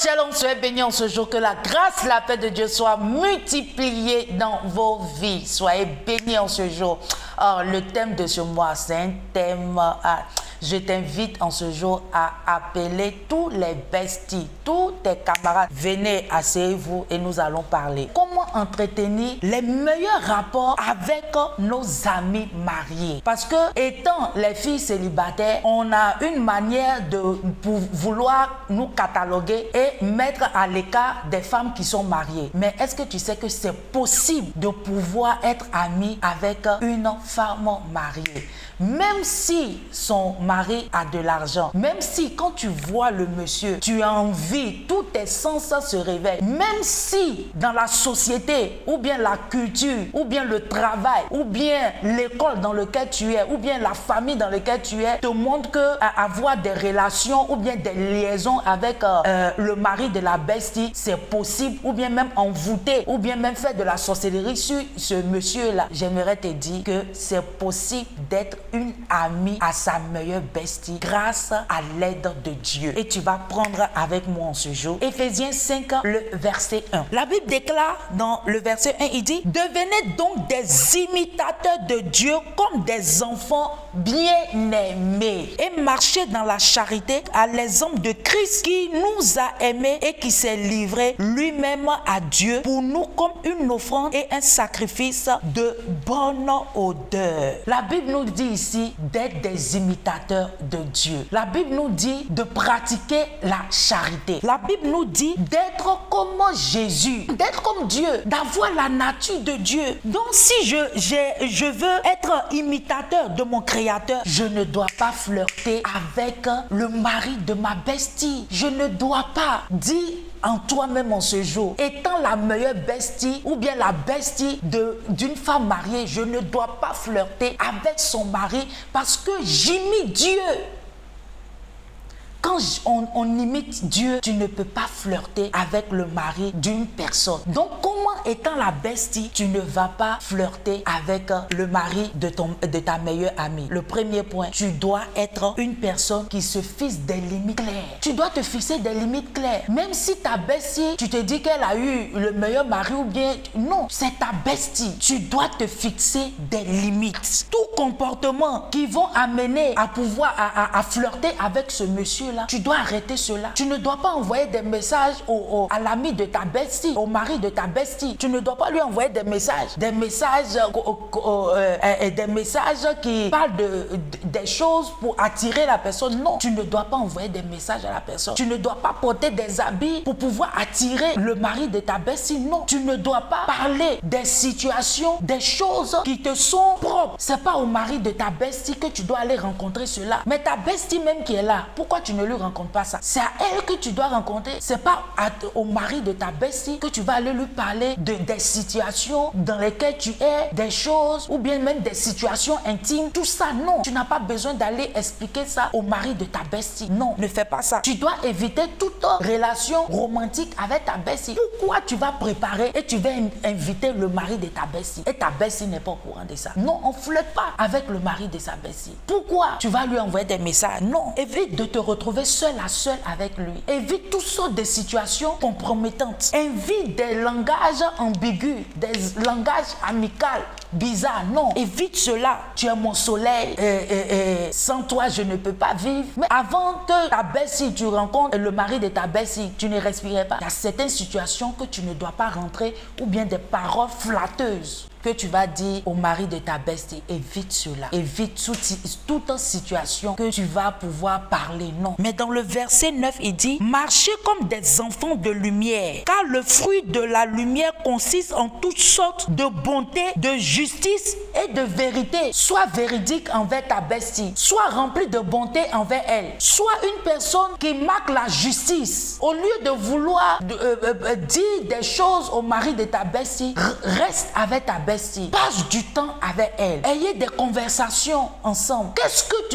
Shalom, soyez bénis en ce jour, que la grâce, la paix de Dieu soit multipliée dans vos vies. Soyez bénis en ce jour. Or, le thème de ce mois, c'est un thème, je t'invite en ce jour à appeler tous les besties, tous tes camarades. Venez, asseyez-vous et nous allons parler. Comment entretenir les meilleurs rapports avec nos amis mariés? Parce que, étant les filles célibataires, on a une manière de vouloir nous cataloguer et mettre à l'écart des femmes qui sont mariées. Mais est-ce que tu sais que c'est possible de pouvoir être ami avec une femme mariée? Même si son mari a de l'argent, même si quand tu vois le monsieur, tu as envie, tous tes sens se réveillent, même si dans la société, ou bien la culture, ou bien le travail, ou bien l'école dans laquelle tu es, ou bien la famille dans laquelle tu es, te montre que avoir des relations, ou bien des liaisons avec le mari de la bestie, c'est possible, ou bien même envoûter, ou bien même faire de la sorcellerie sur ce monsieur-là. J'aimerais te dire que c'est possible d'être une amie à sa meilleure bestie grâce à l'aide de Dieu. Et tu vas prendre avec moi en ce jour Éphésiens 5, le verset 1. La Bible déclare dans le verset 1, il dit: devenez donc des imitateurs de Dieu comme des enfants bien-aimés et marchez dans la charité à l'exemple de Christ qui nous a aimés et qui s'est livré lui-même à Dieu pour nous comme une offrande et un sacrifice de bonne odeur. La Bible nous dit ici d'être des imitateurs de Dieu. La Bible nous dit de pratiquer la charité. La Bible nous dit d'être comme Jésus, d'être comme Dieu, d'avoir la nature de Dieu. Donc si je veux être imitateur de mon Créateur, je ne dois pas flirter avec le mari de ma bestie. Je ne dois pas dire en toi-même en ce jour, étant la meilleure bestie ou bien la bestie d'une femme mariée, je ne dois pas flirter avec son mari parce que j'imite Dieu. Quand on imite Dieu, tu ne peux pas flirter avec le mari d'une personne. Donc, comment étant la bestie, tu ne vas pas flirter avec le mari de ta meilleure amie? Le premier point, tu dois être une personne qui se fixe des limites claires. Tu dois te fixer des limites claires. Même si ta bestie, tu te dis qu'elle a eu le meilleur mari ou bien... Non, c'est ta bestie. Tu dois te fixer des limites. Tout comportement qui vont amener à pouvoir à flirter avec ce monsieur, tu dois arrêter cela. Tu ne dois pas envoyer des messages à l'ami de ta bestie, au mari de ta bestie. Tu ne dois pas lui envoyer des messages qui parlent des choses pour attirer la personne. Non, tu ne dois pas envoyer des messages à la personne. Tu ne dois pas porter des habits pour pouvoir attirer le mari de ta bestie. Non, tu ne dois pas parler des situations, des choses qui te sont propres. C'est pas au mari de ta bestie que tu dois aller rencontrer cela. Mais ta bestie même qui est là, pourquoi tu ne lui rencontres pas ça? C'est à elle que tu dois rencontrer. C'est pas au mari de ta bestie que tu vas aller lui parler des situations dans lesquelles tu es, des choses ou bien même des situations intimes. Tout ça, non. Tu n'as pas besoin d'aller expliquer ça au mari de ta bestie. Non, ne fais pas ça. Tu dois éviter toute relation romantique avec ta bestie. Pourquoi tu vas préparer et tu vas inviter le mari de ta bestie et ta bestie n'est pas au courant de ça? Non, on ne flirte pas avec le mari de sa bestie. Pourquoi tu vas lui envoyer des messages? Non, évite de te retrouver seul à seul avec lui. Évite toutes sortes de situations compromettantes. Évite des langages ambigus, des langages amicaux, bizarres. Non, évite cela. Tu es mon soleil. Sans toi, je ne peux pas vivre. Mais avant que ta bestie, tu rencontres le mari de ta bestie, tu ne respirais pas. Il y a certaines situations que tu ne dois pas rentrer ou bien des paroles flatteuses. que tu vas dire au mari de ta bestie, évite cela, évite toute situation que tu vas pouvoir parler, non. Mais dans le verset 9, il dit, marchez comme des enfants de lumière, car le fruit de la lumière consiste en toutes sortes de bonté, de justice et de vérité. Sois véridique envers ta bestie, sois rempli de bonté envers elle, sois une personne qui marque la justice. Au lieu de vouloir dire des choses au mari de ta bestie, reste avec ta bestie, passe du temps avec elle, ayez des conversations ensemble.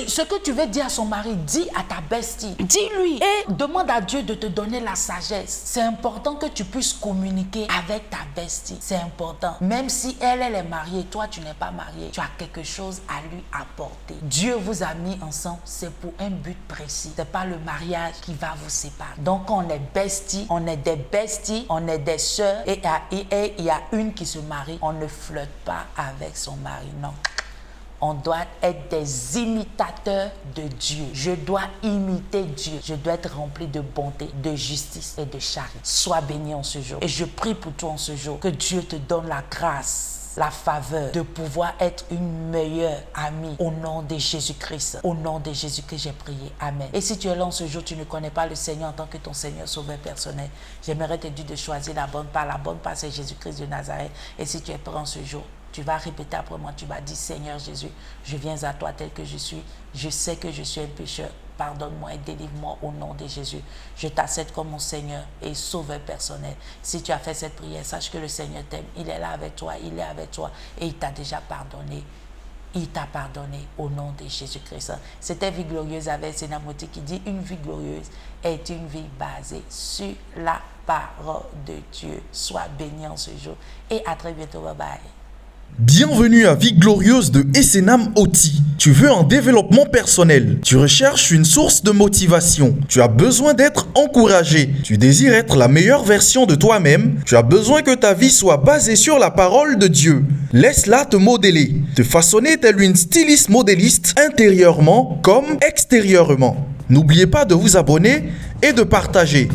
Ce que tu veux dire à son mari, dis à ta bestie, dis-lui et demande à Dieu de te donner la sagesse. C'est important que tu puisses communiquer avec ta bestie, c'est important. Même si elle est mariée, toi tu n'es pas marié, tu as quelque chose à lui apporter. Dieu vous a mis ensemble, c'est pour un but précis. C'est pas le mariage qui va vous séparer. Donc on est besties, on est des besties, on est des sœurs et il y a une qui se marie, on ne flotte pas avec son mari, non. On doit être des imitateurs de Dieu. Je dois imiter Dieu. Je dois être rempli de bonté, de justice et de charité. Sois béni en ce jour. Et je prie pour toi en ce jour. Que Dieu te donne la grâce, la faveur de pouvoir être une meilleure amie au nom de Jésus-Christ. Au nom de Jésus que j'ai prié. Amen. Et si tu es là en ce jour, tu ne connais pas le Seigneur en tant que ton Seigneur sauveur personnel, j'aimerais te dire de choisir la bonne part. La bonne part, c'est Jésus-Christ de Nazareth. Et si tu es prêt en ce jour, tu vas répéter après moi, tu vas dire, Seigneur Jésus, je viens à toi tel que je suis. Je sais que je suis un pécheur. Pardonne-moi et délivre-moi au nom de Jésus. Je t'accepte comme mon Seigneur et sauveur personnel. Si tu as fait cette prière, sache que le Seigneur t'aime. Il est là avec toi, il est avec toi et il t'a déjà pardonné. Il t'a pardonné au nom de Jésus-Christ. C'était Vie Glorieuse avec Sénamoti qui dit, une vie glorieuse est une vie basée sur la parole de Dieu. Sois béni en ce jour et à très bientôt. Bye bye. Bienvenue à Vie Glorieuse de Essenam Oti. Tu veux un développement personnel, tu recherches une source de motivation, tu as besoin d'être encouragé, tu désires être la meilleure version de toi-même, tu as besoin que ta vie soit basée sur la parole de Dieu. Laisse-la te modeler, te façonner telle une styliste modéliste intérieurement comme extérieurement. N'oubliez pas de vous abonner et de partager.